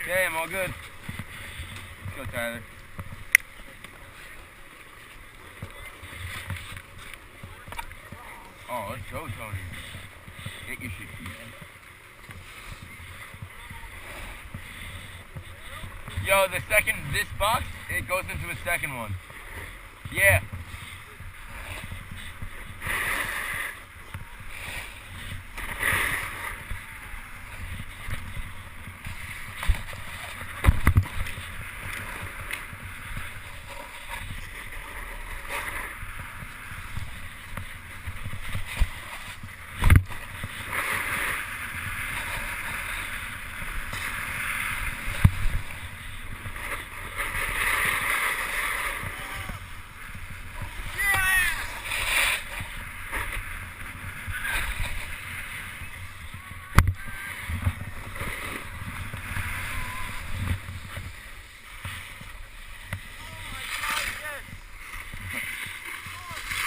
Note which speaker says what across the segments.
Speaker 1: Okay, I'm all good. Let's go, Tyler. Oh, let's go, Tony. Get your shit, man. Yo, this box, it goes into a second one. Yeah.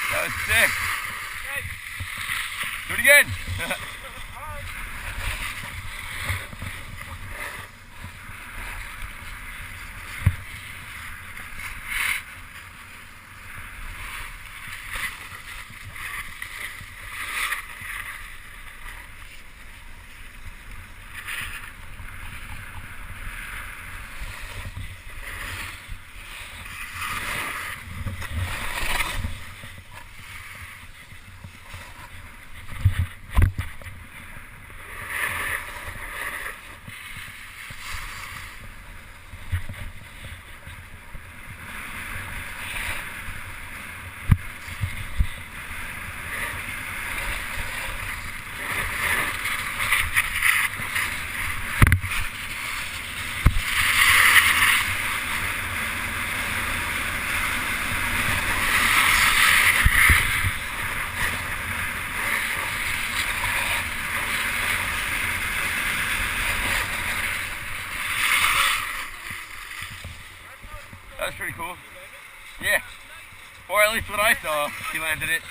Speaker 1: That was sick. Do it again. That was pretty cool. Yeah. Or at least what I saw, he landed it.